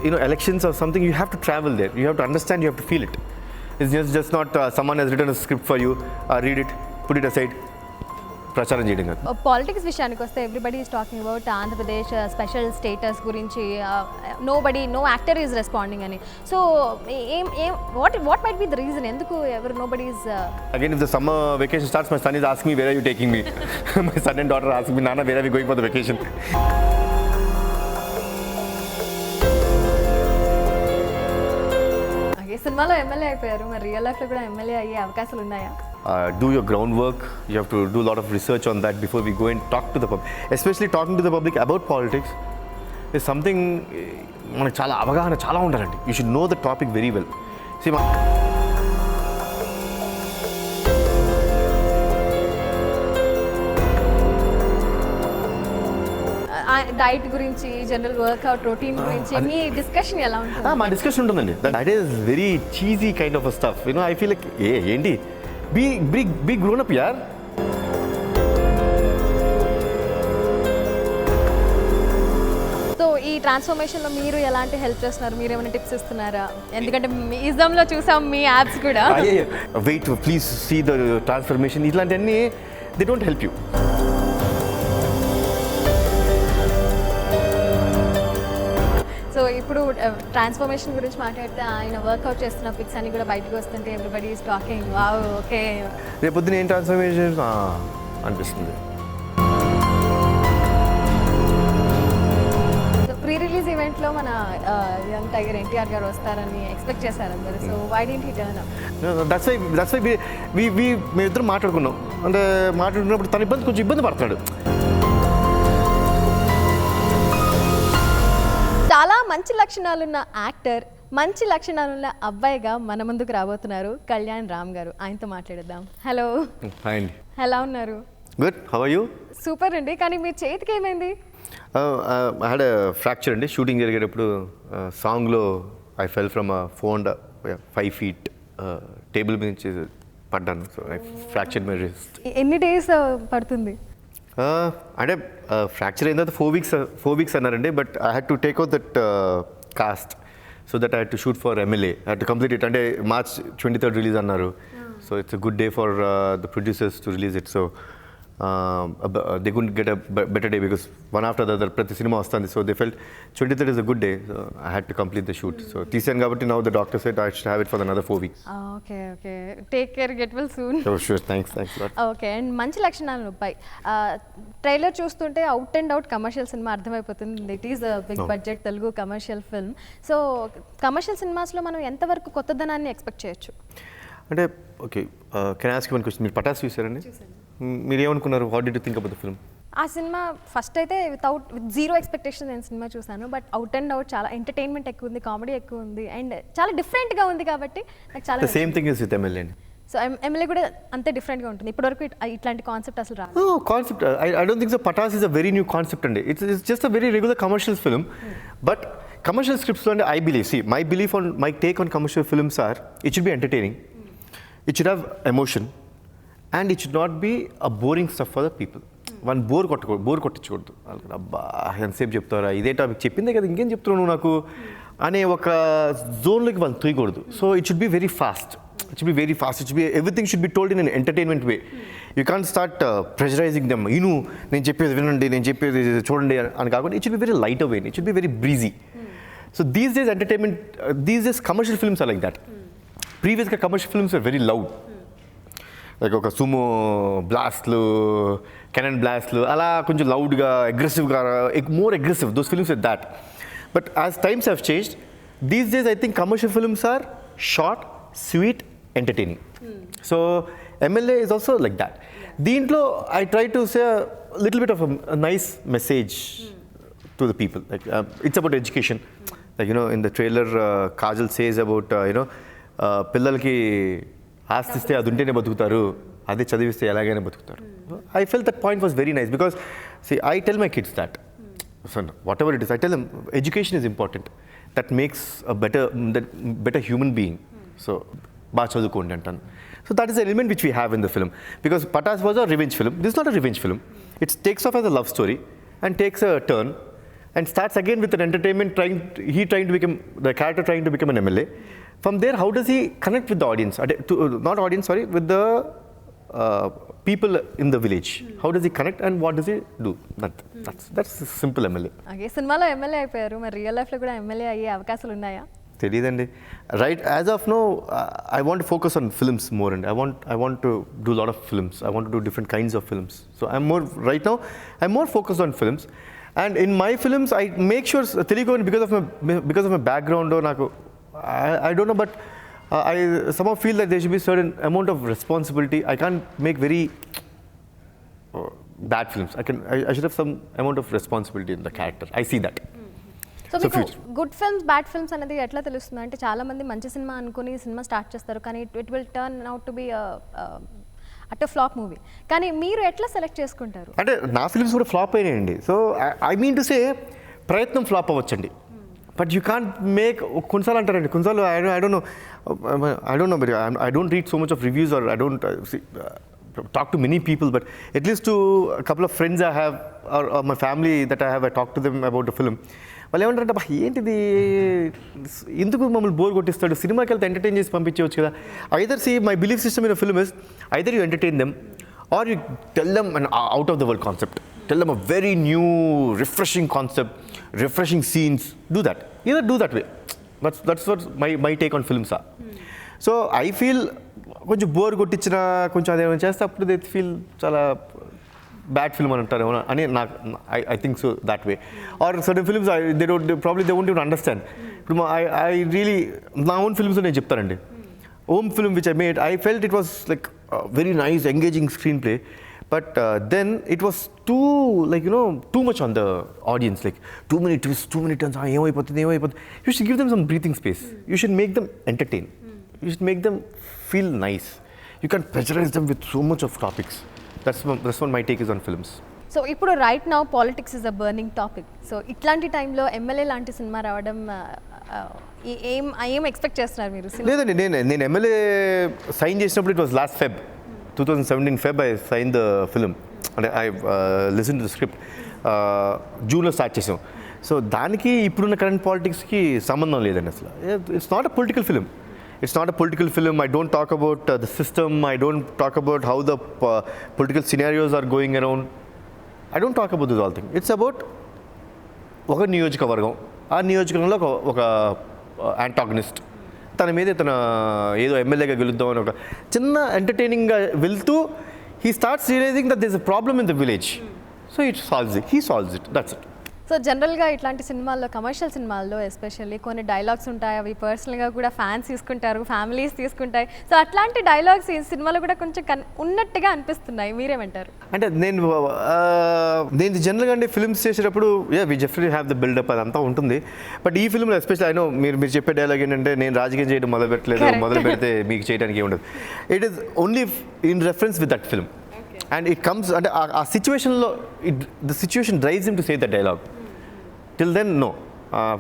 elections or something, you have to travel there. You have to understand, you have to feel it. It's just not someone has written a script for you, read it, put it aside, ప్రచారం చేయడం కాదు. Politics విషయానికి వస్తే everybody is talking about Andhra Pradesh special status గురించి, no actor is responding అని. So what might be the reason ఎందుకు no body is again if the summer vacation starts, my son is asking me where are you taking me. My son and daughter asking me, నాన్న where are we going for the vacation. సినిమాలో MLA అయిపోయారు, మరి real లైఫ్లో కూడా MLA అయ్యే అవకాశాలు ఉన్నాయా? Do your groundwork. You have to do a lot of research on that before we go and talk to the public. Especially talking to the public about politics is something మనకు చాలా అవగాహన చాలా ఉండాలండి. You should know the topic very well. See, diet గురించి, general work out routine గురించి మీ discussion ఎలా ఉంటుంది? మా డిస్కషన్ ఉంటుందండి. That is very cheesy kind of stuff. I feel like ఏంటి బీ గ్రోన్ అప్ యార్. సో ఈ ట్రాన్స్ఫర్మేషన్లో మీరు ఎలాంటి హెల్ప్ చేస్తున్నారు? మీరు ఏమైనా టిప్స్ ఇస్తున్నారా? ఎందుకంటే మ్యూజియంలో చూసాం మీ యాప్స్ కూడా. Wait please see the transformation, ఇట్లాంటివన్నీ they don't help you. So ఇప్పుడు ట్రాన్స్ఫర్మేషన్ గురించి మాట్లాడితే ఆయన వర్కౌట్ చేస్తున్న పిక్స్ అన్ని కూడా బయటకు వస్తుంటే everybody is talking, wow okay రేపు పొద్దున ఏం ట్రాన్స్ఫర్మేషన్ అనిపిస్తుంది. సో ప్రీ రిలీజ్ ఈవెంట్లో మన యంగ్ టైగర్ ఎన్టీఆర్ గారు వస్తారని ఎక్స్పెక్ట్ చేశారు అందరు. So why didn't he turn up? That's why మేమిద్దరం మాట్లాడుకున్నాం. అంటే మాట్లాడుకున్నప్పుడు తన కొంచెం ఇబ్బంది పడుతున్నాడు. చాలా మంచి లక్షణాలున్న యాక్టర్, మంచి లక్షణాలున్న అబ్బాయిగా మన ముందుకు రాబోతున్నారు కళ్యాణ్ రామ్ గారు. ఆయనతో మాట్లాడేద్దాం. హలో. హాయ్ అండి. ఎలా ఉన్నారు? Good. How are you? Super అండి. కానీ మీ చేతికి ఏమైంది? ఐ హ్యాడ్ ఫ్రాక్చర్ అండి. షూటింగ్ జరిగేటప్పుడు సాంగ్లో I fell from 4.5 feet table మీద నుంచి పడ్డాను. So I fracture my wrist. ఎన్ని డేస్ పడుతుంది? అంటే ఫ్రాక్చర్ అయిన తర్వాత 4 weeks అన్నారండి. But I had to take out that cast so that I had to shoot for MLA. I had to complete it. అంటే March 23rd రిలీజ్ అన్నారు. So it's a good day for the producers to release it. So they couldn't get a better day because one after the other ప్రతి cinema వస్తుంది. So they felt 23rd is a good day. So I had to complete the shoot. So తీసాను కాబట్టి now the doctor said I should have it for another 4 weeks. Okay okay, take care, get well soon. Sure, thanks lot. Okay. And మంచి లక్షణాలు ఉంటాయి. Trailer చూస్తుంటే out and out commercial సినిమా అర్థమైపోతుంది. It is a big budget Telugu commercial film. So commercial సినిమాస్లో మనం ఎంతవరకు కొత్తదనాన్ని ఎక్స్పెక్ట్ చేయొచ్చు? అంటే okay, can I ask you one question? మీరు పటాస్ చూసారండి? మీరు ఏమనుకున్నారు? What did you think about the film? ఆ సినిమా ఫస్ట్ అయితే విత్ జీరో ఎక్స్పెక్టేషన్ నేను సినిమా చూసాను. బట్ అవుట్ అండ్ అవుట్ చాలా ఎంటర్టైన్మెంట్ ఎక్కువ ఉంది, కామెడీ ఎక్కువ ఉంది, అండ్ చాలా డిఫరెంట్గా ఉంది. కాబట్టి నాకు చాలా same thing is with MLA. So MLA కూడా అంతే డిఫరెంట్గా ఉంటుంది. ఇప్పటివరకు ఇట్లాంటి కాన్సెప్ట్ అసలు రాదు. Concept I don't think so. Pataas is a very new concept అండి. It's just a very regular commercial film. But commercial స్క్రిప్ట్స్లో అంటే I believe, my belief on my take on commercial films or it should be entertaining, it should have emotion, and it should not be a boring stuff for the people. One bore కొట్టించకూడదు. అబ్బా ఎంతసేపు చెప్తారా, ఇదే topic చెప్పిందే కదా ఇంకేం చెప్తున్నావు నాకు అనే ఒక జోన్లోకి వాళ్ళు తొయ్యకూడదు. So it should be very fast. It should be very fast. It should be, everything should be told in an entertainment way. You can't start pressurizing them. నేను చెప్పేది వినండి, నేను చెప్పేది చూడండి అని కాకుండా it should be very lighter way. It should be very breezy. So these days entertainment, these days commercial films are like that. Previously commercial films were very loud. Like ఒక sumo blastలు, cannon blastలు అలా కొంచెం loudగా, aggressiveగా, more aggressive. Those films were that. But as times have changed, these days I think commercial films are short, sweet, entertaining. So MLA is also like that. Deentlo I try to say a little bit of a nice message to the people. Like it's about education. Like in the trailer Kajal says about పిల్లలకి ఆస్తిస్తే అది ఉంటేనే బతుకుతారు, అదే చదివిస్తే ఎలాగైనా బతుకుతారు. I felt that point was very nice because see I tell my kids that whatever it is I tell them education is important. That makes a better human being. So బాగా చదువుకోండి అంటాను. So that is the element which we have in the film. Because Pataas was a revenge film. This not a revenge film. It takes off as a love story and takes a turn and starts again with an entertainment, the character trying to become an MLA. From there, how does he connect with the audience? With the people in the village. How does he connect and what does he do? That's a simple MLA. Okay, సినిమాలో MLA అయిపోయారు, మరి real లైఫ్లో కూడా MLA అయ్యే అవకాశాలు ఉన్నాయా? తెలియదండి. Right, as of now I want to focus on films more and I want to do lot of films. I want to do different kinds of films. So I'm more focused on films. And in my films I make sure Telugu because of my background నాకు I don't know, but I somehow feel that there should be certain amount of responsibility. I can't make very bad films. I should have some amount of responsibility in the character. I see that. So మీకు good films bad films అనేది ఎట్లా తెలుస్తుంది? అంటే చాలా మంది మంచి cinema అనుకుని cinema start చేస్తారు, కానీ it will turn out to be at flop movie. కానీ మీరు ఎట్లా సెలెక్ట్ చేసుకుంటారు? అంటే నా ఫిల్మ్స్ కూడా ఫ్లాప్ అయినాయండి. So I mean to say ప్రయత్నం ఫ్లాప్ అవ్వచ్చండి, బట్ యూ కాంట్ మేక్. కొన్నిసార్లు అంటారండి, కొన్నిసార్లు I don't know but I don't read so much of reviews or I don't talk to many people, but at least to a couple of friends I have or my family that I talked to them about the film. వాళ్ళు ఏమంటారంటే, అబ్బా ఏంటిది, ఎందుకు మమ్మల్ని bore కొట్టిస్తాడు, సినిమాకి వెళ్తే entertain చేసి పంపించవచ్చు కదా. Either my belief system in a film is either you entertain them or you tell them an out of the world concept, tell them a very new refreshing concept, refreshing scenes. Do that, either do that way. That's what my take on films are. So I feel కొంచెం bore కొట్టించిన కొంచెం అదేమైనా చేస్తే అప్పుడు they feel చాలా bad film అని అంటారు అని నాకు I think so that way. Are certain films they won't even understand. ఇప్పుడు ఐ రియలీ నా ఓన్ ఫిల్మ్స్ నేను చెప్తానండి. Home film which I made, I felt it was like a very nice, engaging screenplay, but then it was too much on the audience, like too many twists, too many turns. You should give them some breathing space. You should make them entertain. You should make them feel nice. You can't pressurize them with so much of topics. That's what my take is on films. So ఇప్పుడు right now politics is a burning topic. So ఇట్లాంటి టైంలో MLA లాంటి cinema రావడం ఏం expect చేస్తున్నారు మీరు? లేదండి, నేను ఎమ్మెల్యే సైన్ చేసినప్పుడు it was last Feb 2017 Feb I sign the film. అంటే I listen to the script. జూన్లో స్టార్ట్ చేసాం. సో దానికి ఇప్పుడున్న కరెంట్ పాలిటిక్స్కి సంబంధం లేదండి అసలు. It's not a political film. It's not a political film. I don't talk about the system. I don't talk about how the political scenarios are going around. I don't talk about those all things. It's about ఒక నియోజకవర్గం, ఆ నియోజకవర్గంలో ఒక antagonist, తన మీద తన ఏదో ఎమ్మెల్యేగా గెలుద్దామని ఒక చిన్న ఎంటర్టైనింగ్గా వెళ్తూ he starts realizing that there's a problem in the village. So he solves it. That's it. So జనరల్గా ఇట్లాంటి సినిమాల్లో, కమర్షియల్ సినిమాల్లో ఎస్పెషల్లీ కొన్ని డైలాగ్స్ ఉంటాయి, అవి పర్సనల్గా కూడా ఫ్యాన్స్ తీసుకుంటారు, ఫ్యామిలీస్ తీసుకుంటాయి. సో అట్లాంటి డైలాగ్స్ ఈ సినిమాలో కూడా కొంచెం ఉన్నట్టుగా అనిపిస్తున్నాయి. మీరేమంటారు? అంటే నేను జనరల్గా అంటే ఫిల్మ్స్ చేసేటప్పుడు we definitely have the buildup, అదంతా ఉంటుంది. బట్ ఈ ఫిల్మ్లో ఎస్పెషల్లీ ఐ నో మీరు చెప్పే డైలాగ్ ఏంటంటే, నేను రాజకీయం చేయడం మొదలు పెడితే మీకు చేయడానికి ఉండదు. It is only in reference with that film. And it comes, and a situation, the situation drives him to say that dialogue. Till then, no.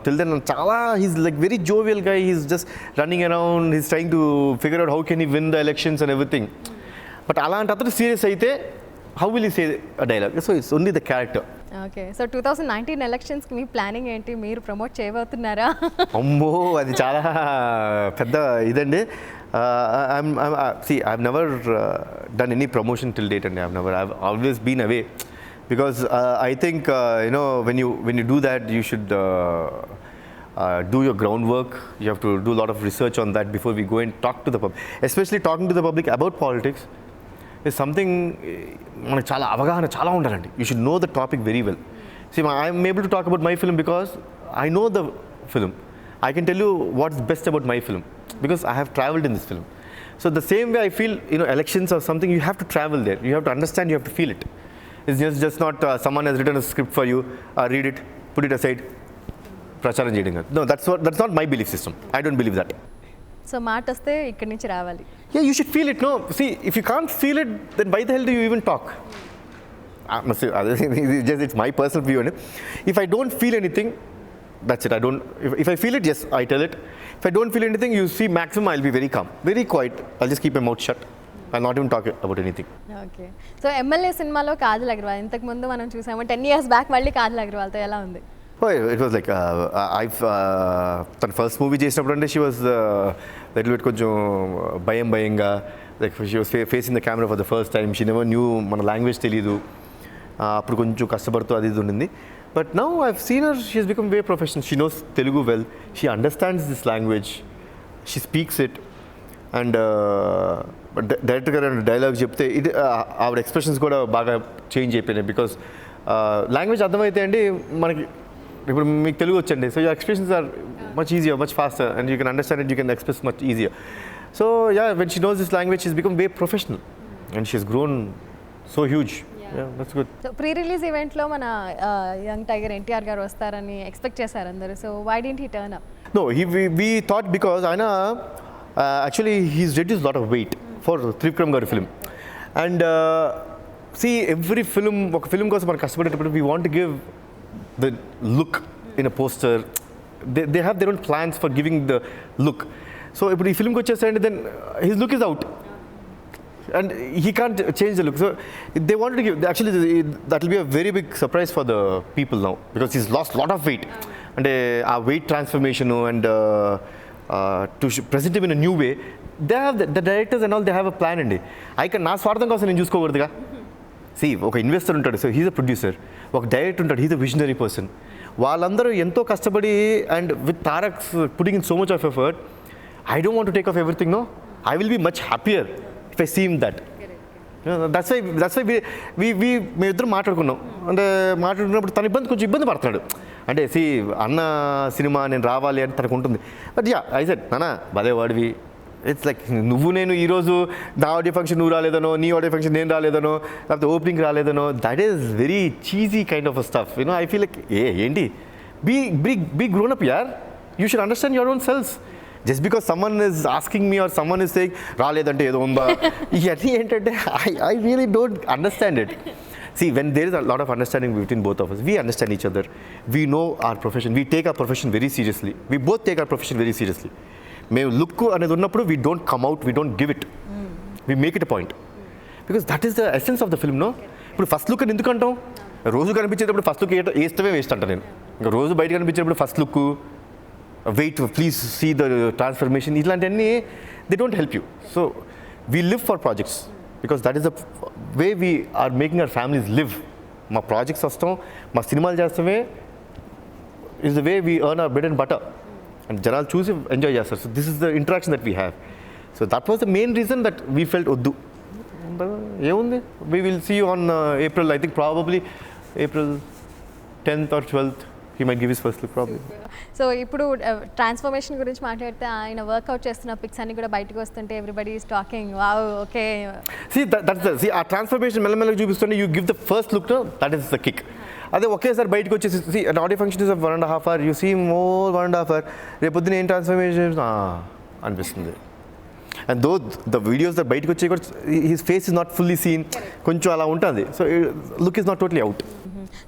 Till then, he's like very jovial guy. He's just running around. He's trying to figure out how can he win the elections and everything. But alanti atadu serious aithe, how will he say a dialogue? So it's only the character. Okay. So 2019 elections ki mee planning enti? Meer promote cheyabothunara? Ammo, adi chaala pedda idandi. I've never done any promotion till date, and I've always been away, because I think when you do that, you should do your groundwork. You have to do a lot of research on that before we go and talk to the public. Especially talking to the public about politics is something manaku chaala avagahana chaala undalandi. You should know the topic very well. See, I'm able to talk about my film because I know the film. I can tell you what's best about my film because I have traveled in this film. So the same way I feel, elections or something, you have to travel there. You have to understand, you have to feel it. It's just not someone has written a script for you, read it, put it aside, pracharam cheyadam. No, that's not my belief system. I don't believe that. So మాట వస్తే ఇక్కడి నుంచి రావాలి. Yeah, you should feel it. No, see, if you can't feel it, then why the hell do you even talk? It's my personal view. If I don't feel anything, that's it. If I feel it, yes, I tell it. If I don't feel anything, you see, maximum I'll be very calm, very quiet. I'll just keep my mouth shut. I'll not even talk about anything. Okay. So MLA సినిమాలో కాజల్ అగర్వాల్, ఇంతకు ముందు మనం చూసాము 10 years back, మళ్ళీ కాజల్ అగర్వాల్తో ఎలా ఉంది? It was like తన first movie చేసినప్పుడు అంటే షీ వాజ్ లిటిల్ బిట్ కొంచెం భయంగా like she was facing the camera for the first time. She never knew మన లాంగ్వేజ్ తెలీదు, అప్పుడు కొంచెం కష్టపడుతూ అది ఇది ఉండింది. But now I've seen her, she has become way professional. She knows Telugu well, she understands this language, she speaks it. And director గారు dialogue చెప్తే ఇది ఆవిడ ఎక్స్ప్రెషన్స్ కూడా బాగా చేంజ్ అయిపోయినాయి. బికాస్ లాంగ్వేజ్ అర్థమైతే అండి మనకి, ఇప్పుడు మీకు తెలుగు వచ్చండి, so your expressions are much easier, much faster, and you can understand it, you can express much easier. So yeah, when she knows this language she's become way professional and she has grown so huge. That's good. So pre release ఈవెంట్లో మన young tiger NTR గారు వస్తారని expect చేశారు అందరూ. So why didn't he turn up? No, we thought because Aina actually he's reduced a lot of weight for Trivikram garu film. And see, every film, oka film kosam man kashtapadeటప్పుడు we want to give the look in a poster. They have their own plans for giving the look. So ఇప్పుడు ఈ ఫిల్మ్కి వచ్చేసండి, then his look is out and he can't change the look. So they wanted to give, actually that will be a very big surprise for the people now because he's lost a lot of weight. అంటే ఆ weight transformation and to present him in a new way, they have the directors and all they have a plan అండి. నా స్వార్థం కోసం నేను చూసుకోకూడదుగా. ఒక investor ఉంటాడు, సో హీజ్ అ ప్రొడ్యూసర్. ఒక డైరెక్టర్ ఉంటాడు, హీజ్ అ విజనరీ పర్సన్. వాళ్ళందరూ ఎంతో కష్టపడి and with Tarak's putting in so much of effort, I don't want to take off everything. No, I will be much happier if I seem that. That's why మేమిద్దరం మాట్లాడుకున్నాం. అంటే మాట్లాడుకున్నప్పుడు తన కొంచెం ఇబ్బంది పడుతున్నాడు. అంటే అన్న సినిమా నేను రావాలి అని తనకు ఉంటుంది. బట్ యా, ఐ సెడ్ నాన్న భలే వాడివి, ఇట్స్ లైక్ నువ్వు నేను ఈరోజు నా ఆడియో ఫంక్షన్ నువ్వు రాలేదనో, నీ ఆడియో ఫంక్షన్ నేను రాలేదనో, లేకపోతే ఓపెనింగ్ రాలేదనో, that is very cheesy kind of stuff. You know, I feel like ఏంటి, బీ గ్రోన్ అప్ యార్, you should understand your own self. Just because someone is asking me or someone is saying రాలేదంటే ఏదో ఉందా, ఇవన్నీ ఏంటంటే I really don't understand it. See, when there is a lot of understanding between both of us, we understand each other, we know our profession, we take our profession very seriously. We both take our profession very seriously. మేము look అనేది ఉన్నప్పుడు we don't come out, we don't give it. We make it a point. Because that is the essence of the film, no? ఇప్పుడు first look అని ఎందుకు అంటాం? రోజు కనిపించేటప్పుడు first look వేస్తమే వేస్ట్ అంట నేను. ఇంకా రోజు బయట కనిపించేటప్పుడు first look, wait, please see the transformation, ఇట్లాంటివన్నీ they don't help you. So we live for projects because that is the way we are making our families live. మా ప్రాజెక్ట్స్ వస్తాం, మా సినిమాలు చేస్తామే, is the way we earn our bread and butter. And జనాలు చూసి enjoy చేస్తారు. So this is the interaction that we have. So that was the main reason that we felt వద్దు. ఏముంది, we will see you on April, I think probably April 10th or 12th he might give his first look probably. So ఇప్పుడు transformation గురించి మాట్లాడితే ఆయన work out చేస్తున్న pics అన్ని కూడా బయటకు వస్తుంటే everybody is talking wow okay. ఆ ట్రాన్స్ఫర్మేషన్ మెల్లమెల్లగా చూపిస్తుంటే you give the first look, that is the kick. అదే ఒకేసారి బయటకు వచ్చేసి audio function is 1.5 hours, you see more 1.5 hours, రేపొద్దున ఏం ట్రాన్స్ఫర్మేషన్ అనిపిస్తుంది. And though the videos the బయటకు వచ్చి కూడా his face is not fully seen, కొంచెం అలా ఉంటుంది. So look is not totally out.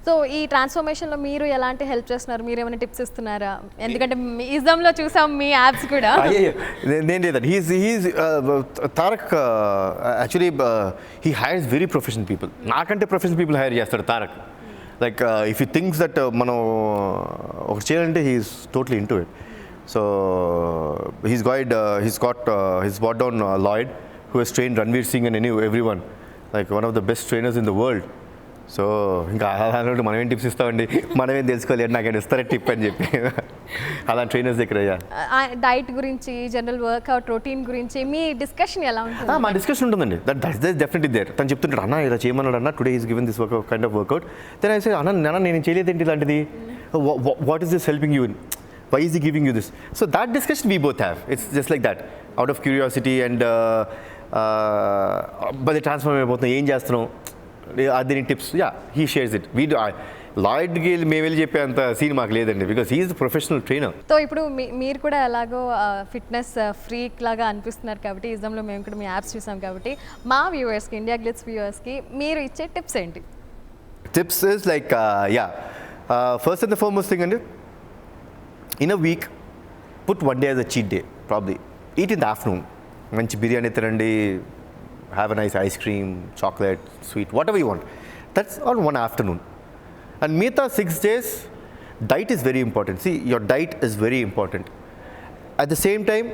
So ఈ ట్రాన్స్ఫర్మేషన్లో మీరు ఎలాంటి హెల్ప్ చేస్తున్నారు, మీరు ఏమైనా టిప్స్ ఇస్తున్నారా? ఎందుకంటే ఇజంలో చూసాం మీ యాప్స్ కూడా. నేను లేదండి, he's Tarak actually he hires very professional people. నాకంటే ప్రొఫెషనల్ పీపుల్ హైర్ చేస్తాడు Tarak. Like if you thinks that మనం ఒకటి చేయాలంటే he's totally into it. So he's brought down Lloyd, who has trained Ranveer Singh and everyone, like one of the best trainers in the world. So ఇంకా అలాంటి మనమేం tips ఇస్తామండి, మనమేం తెలుసుకోవాలి, నాకేం ఇస్తారా టిప్ అని చెప్పి అలాంటి ట్రైనర్స్ దగ్గర. డైట్ గురించి, జనరల్ వర్కౌట్ రొటీన్ గురించి మీ డిస్కషన్ ఎలా ఉంటుంది? మా డిస్కషన్ ఉంటుందండి, దట్స్ డెఫినెట్లీ దేర్. తను చెప్తుంటాడు, అన్న ఇలా చేయమన్నాడు అన్న, today is given this kind of workout. Then I say, అన్న నేను చేయలేదేంటి ఇలాంటిది, what is this helping you in, why is he giving you this? So that discussion we both have. It's just like that, out of curiosity and but the transform అయిపోతున్నాం, ఏం చేస్తున్నాం, అదే tips. Yeah, he shares it. We లాయిడ్కి మేము వెళ్ళి చెప్పే అంత scene మాకు లేదండి, because he is the professional trainer. So ఇప్పుడు మీరు కూడా ఎలాగో ఫిట్నెస్ ఫ్రీక్ లాగా అనిపిస్తున్నారు కాబట్టి, ఇజంలో మేము కూడా మీ యాప్స్ చూసాం కాబట్టి, మా వ్యూవర్స్కి, ఇండియా గ్లిట్స్ వ్యూవర్స్కి మీరు ఇచ్చే టిప్స్ ఏంటి? Tips is like first and the foremost thing అండి, in a week put one day as a cheat day, probably eat in the afternoon, manchi biryani tirandi, have a nice ice cream, chocolate, sweet, whatever you want. That's on one afternoon. And meeta 6 days diet is very important. See, your diet is very important. At the same time,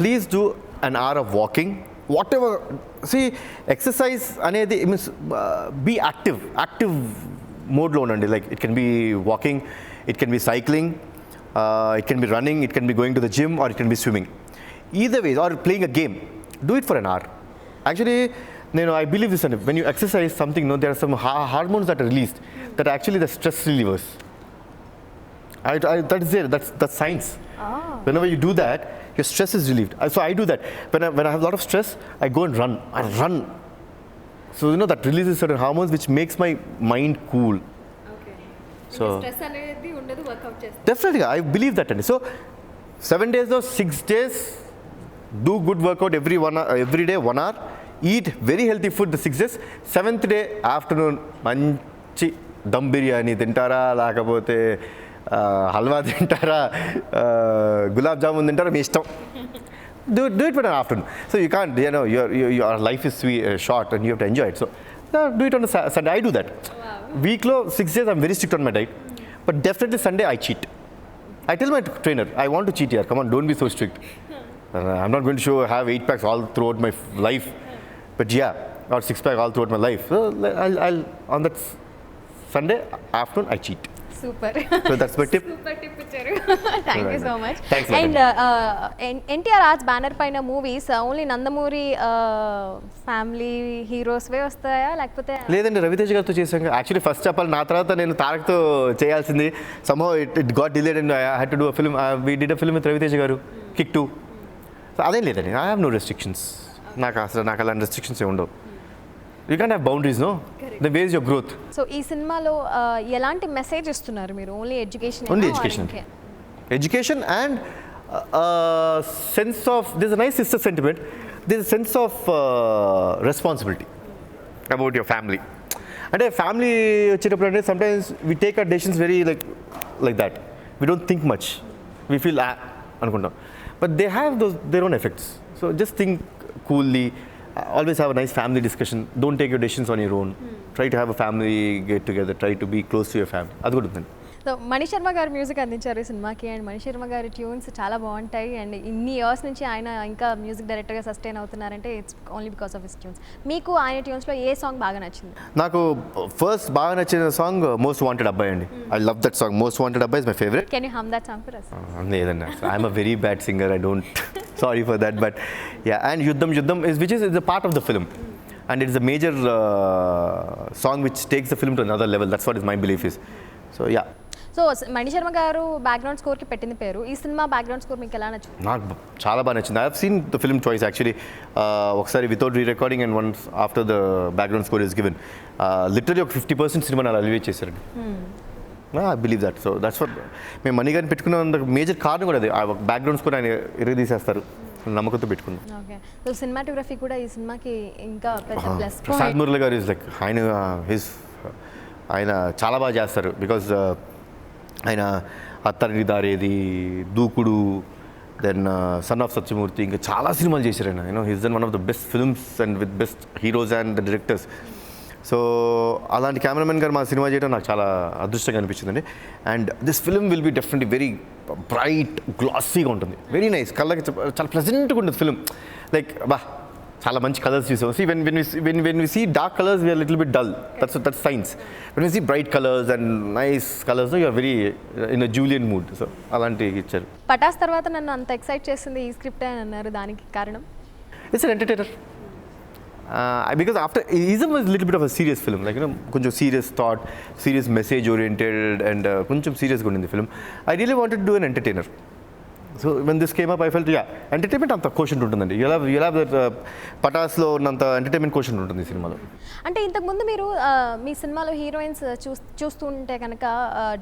please do an hour of walking. Whatever. See, exercise అనేది means be active mode లో ఉండండి. Like it can be walking, it can be cycling, it can be running, it can be going to the gym, or it can be swimming. Either way, or playing a game. Do it for an hour. Actually, I believe this, and when you exercise something, there are some hormones that are released that are actually the stress relievers. That is there. That's science. Whenever you do that, your stress is relieved. So I do that. When I have a lot of stress, I go and run. I run. So that releases certain hormones which makes my mind cool. Okay. So stress అనేది ఉండదు, work out చేస్తే. Definitely, I believe that. So 7 days or 6 days, do good workout every day 1 hour. Eat very healthy food the 6 days. 7th day afternoon, మంచి దమ్ బిర్యానీ తింటారా, లేకపోతే హల్వా తింటారా, గులాబ్ జామున్ తింటారా, మీ ఇష్టం. Do it for an afternoon. So you can't, your life is short and you have to enjoy it. So do it on a Sunday. I do that. Wow. Weeklo 6 days I'm very strict on my diet. But definitely Sunday I cheat. I tell my trainer, I want to cheat here. Come on, don't be so strict. I'm not going to have 8 packs all throughout my life. But or 6 pack all throughout my life. So I'll on that Sunday afternoon I cheat. Super. So that's my tip. Super tip ఇచ్చారు. Thank you so much. Thanks, and NTR arts banner పైన movies only Nandamuri family హీరోస్వే వస్తాయా, లేకపోతే? లేదండి, రవితేజ గారితో చేశాను. Actually first చెప్పాలి, నా తర్వాత నేను తారక్తో చేయాల్సింది. Somehow it got delayed and I had to do a film. We did a film with Raviteja garu, Kick 2. So అదేం లేదండి, ఐ హ్యావ్ నో రెస్ట్రిక్షన్స్. నాకు అలాంటి రెస్ట్రిక్షన్స్ ఉండవు. You can have boundaries, no? Then where is your growth. So ఈ సినిమాలో ఎలాంటి message ఇస్తున్నారు మీరు? Only education? Only education. Education and sense of, there's a nice sister sentiment, there's a sense of responsibility about your family. And a family వచ్చేటప్పుడు sometimes we take our decisions very like that. We don't think much. We feel అనుకుంటాం. But they have their own effects. So just think coolly. Always have a nice family discussion. Don't take your decisions on your own. Try to have a family get together. Try to be close to your family. అది కూడా ఉంటుంది. So Manisharma గారు music అందించారు ఈ సినిమాకి. And Mani Sharma గారి tunes చాలా బాగుంటాయి. అండ్ ఇన్ని ఇయర్స్ నుంచి ఆయన ఇంకా మ్యూజిక్ డైరెక్టర్గా సస్టైన్ అవుతున్నారంటే it's only because of his tunes. మీకు ఆయన ట్యూన్స్లో ఏ సాంగ్ బాగా నచ్చింది? నాకు ఫస్ట్ బాగా నచ్చిన సాంగ్ మోస్ట్ వాంటెడ్ అబ్బాయి అండి. I love that song. Most wanted అబ్బాయి is my favourite. Can you hum that song for us? లేదండి, I'm a very bad singer. I don't, sorry for that. But and Yuddham which is a part of the film. And it is a major song which takes the film to another level. That's what my belief is. So yeah. So Manisharma garu background స్కోర్కి పెట్టిన పేరు. ఈ cinema background score మీకు ఎలా నచ్చింది? నాకు చాలా బాగా నచ్చింది. I have seen the film twice actually. ఒకసారి without re recording and once after the background score is given. Literally ఒక 50% సినిమాని అలా ఎలివేట్ చేశారండి. I believe that. So that's what మేము మనీ గారిని పెట్టుకున్న మేజర్ కారణం కూడా అది. ఆ బ్యాక్గ్రౌండ్ స్కోర్ ఆయన ఎరగదీసేస్తారు నమ్మకంతో పెట్టుకున్నాం. ఓకే. సో సినిమాటోగ్రఫీ కూడా ఈ సినిమాకి ఇంకా పెద్ద ప్లస్. ప్రసాద్ మురళి గారు ఇస్ లైక్ ఆయన చాలా బాగా చేస్తారు. బికాజ్ ఆయన అత్తరిని దారేది, దూకుడు, దెన్ సన్ ఆఫ్ సత్యమూర్తి, ఇంకా చాలా సినిమాలు చేశారు ఆయన. He's done one of the best films and with best heroes and the directors. So అలాంటి కెమెరామెన్ గారు మా సినిమా చేయడం నాకు చాలా అదృష్టంగా అనిపించిందండి. And this film will be definitely very bright, గ్లాసీగా ఉంటుంది. వెరీ నైస్, కళ్ళకి చాలా ప్లెజెంట్గా ఉంటుంది ఫిల్మ్. లైక్ చాలా మంచి కలర్స్ చూసాం. See, when we see dark colors, we are a little bit dull. That's science. When we see bright colors and nice colors, you are very in a Julian mood. So అలాంటి ఇచ్చారు. పటాస్ తర్వాత నన్ను అంత excite చేసింది ఈ script అని అన్నారు, దానికి కారణం? It's an entertainer. Because after Ism was a little bit of a serious film, like కొంచెం serious thought, serious message oriented, and కొంచెం serious గా ఉంది film. I really wanted to do an entertainer. So when this came up, I felt entertainment అంత quotient ఉంటుందండి. You'll have that పటాస్లో ఉన్నంత entertainment quotient ఉంటుంది ఈ సినిమాలో. అంటే ఇంతకుముందు మీరు మీ సినిమాలో హీరోయిన్స్ చూస్తుంటే కనుక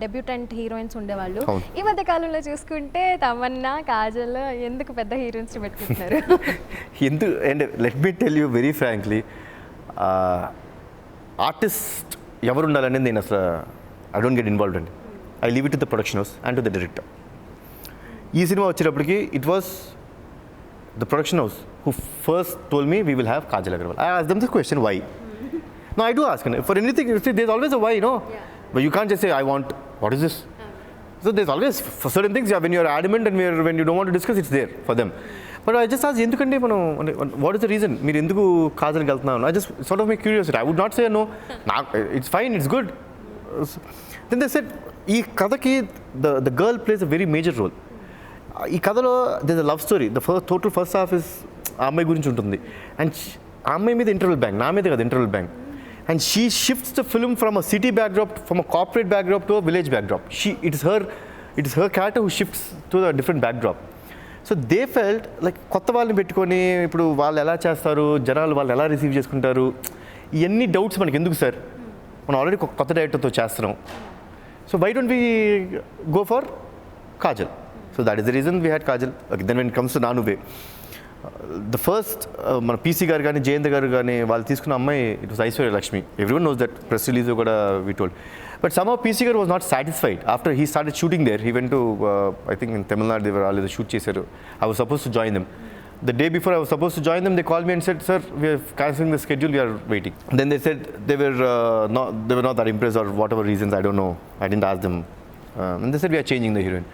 డెబ్యూటెంట్ హీరోయిన్స్ ఉండేవాళ్ళు. ఈ మధ్య కాలంలో చూసుకుంటే తమన్నా, కాజల్, ఎందుకు పెద్ద హీరోయిన్స్ పెట్టుకుంటున్నారు? ఎందుకు and let me tell you very frankly, artist ఎవరు ఉండాలనేది నేను అసలు ఐ డోంట్ గెట్ ఇన్వాల్వ్డ్ అండి. I leave it to the production house and to the director. ఈ సినిమా వచ్చేటప్పటికి it was the production house who first told me we will have Kajal Agarwal. I asked them this question, why? No, I do ask. For anything, there's always a why, no? Yeah. But you can't just say, I want, what is this? So there's always for certain things, yeah, when you're adamant and when you don't want to discuss, it's there for them. But I just asked, ఎందుకంటే మనం what is the reason? మీరు ఎందుకు కాజల్కి వెళ్తున్నాను? I just sort of make curiosity. I would not say no. It's fine, it's good. Then they said, ఈ కథకి the girl plays a very major role. ఈ కథలో there's a love story. The total first half is ఆ అమ్మాయి గురించి ఉంటుంది. And ఆ అమ్మాయి మీద ఇంటర్వెల్ బ్యాంక్, నా మీద కదా interval bank. And she shifts the film from a city backdrop, from a corporate backdrop to a village backdrop. It is her character who shifts to a different backdrop. So they felt like కొత్త వాళ్ళని పెట్టుకొని ఇప్పుడు వాళ్ళు ఎలా చేస్తారు, జనాలు వాళ్ళు ఎలా రిసీవ్ చేసుకుంటారు, ఇవన్నీ డౌట్స్ మనకి ఎందుకు సార్, మనం ఆల్రెడీ కొత్త డైరెక్టర్తో చేస్తున్నాం. So why don't we go for Kajal? So that is the reason we had Kajal. Okay, then when it comes to Nanube, the first మన పీసీ గారు కానీ జయేంద్ర గారు కానీ వాళ్ళు తీసుకున్న అమ్మాయి it was Aishwarya Lakshmi. Everyone knows that, press release కూడా we told. But somehow PC garu was not satisfied after he started shooting there. He went to I think in Tamil Nadu they వాళ్ళు ఏదో shoot చేశారు. I was suppose to join them. The day before I was supposed to join them, they called me and said, "Sir, we are cancelling the schedule. We are waiting." Then they said they were not that impressed or whatever reasons, I don't know. I didn't ask them. And they said we are changing the heroine.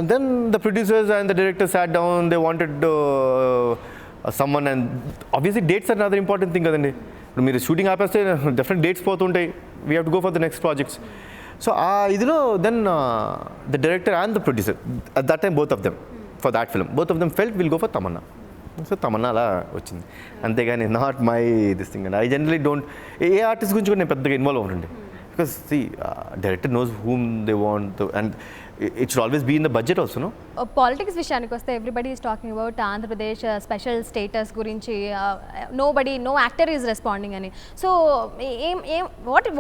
Then the producers and the director sat down. They wanted someone, and obviously dates are another important thing kadandi. మీరు shooting ఆపేస్తే definite dates పోతుంటాయి. We have to go for the next projects. So ఆ ఇదిలో then the director and the producer at that time both of them for that film both of them felt will go for Tamannaah. So Tamannaah అలా వచ్చింది అంతేగాని not my this thing. And I generally don't a artist గురించి కూడా నేను పెద్దగా involve అవ్వనండి. Because the director knows whom they want and it should always be in the budget also, no? Politics విషయానికి వస్తే everybody is talking about Andhra Pradesh special status గురించి. No actor is responding అని. So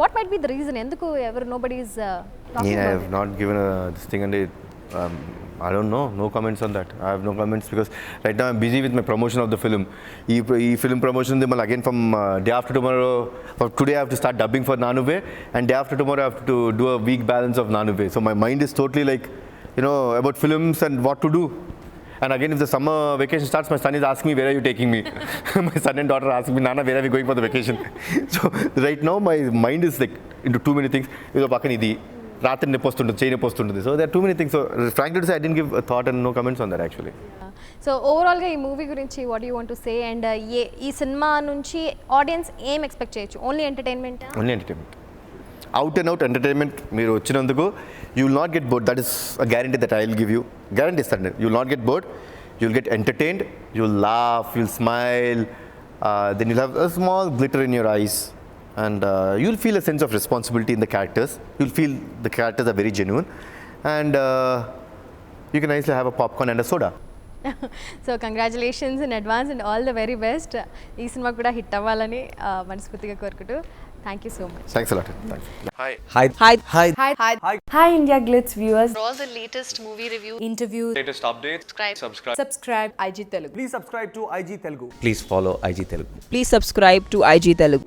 what might be the reason ఎందుకు ఎవరు nobody is talking? I have not given this thing and I don't know. No comments on that. I have no comments because right now I'm busy with my promotion of the film. E film promotion then again from day after tomorrow. For today I have to start dubbing for Nanube, and day after tomorrow I have to do a week balance of Nanube. So my mind is totally like, about films and what to do. And again, if the summer vacation starts, my son is asking me, where are you taking me? My son and daughter are asking me, Nana, where are we going for the vacation? So right now my mind is like into too many things. రాత్రి నొప్పి వస్తుంటుంది, చేయి నొప్పి వస్తుంటుంది. So they are too many things. So frankly to say I didn't give thought and no comments on that actually. So ఓవరాల్గా ఈ movie గురించి what you want to say and ఈ సినిమా నుంచి ఆడియన్స్ ఏం ఎక్స్పెక్ట్ చేయొచ్చు? Only entertainment? Only entertainment, out and out entertainment. మీరు వచ్చినందుకు you will not get bored. That is a guarantee that I will give you. Guarantee ఇస్తాను. You will not get bored. You will get entertained. You will laugh, you will smile, then you'll have a small glitter in your eyes. And you'll feel a sense of responsibility in the characters. You'll feel the characters are very genuine. And you can nicely have a popcorn and a soda. So congratulations in advance and all the very best. Ee cinema kuda hit avvalani మనస్ఫూర్తిగా కోరుకుంటూ. Thank you so much. Thanks a lot. Thanks. Hi. Hi. Hi. Hi. Hi. Hi. Hi. Hi Indiaglitz viewers. For all the latest movie review, Interviews. latest updates, subscribe IG Telugu. Please subscribe to IG Telugu. Please follow IG Telugu. Please subscribe to IG Telugu.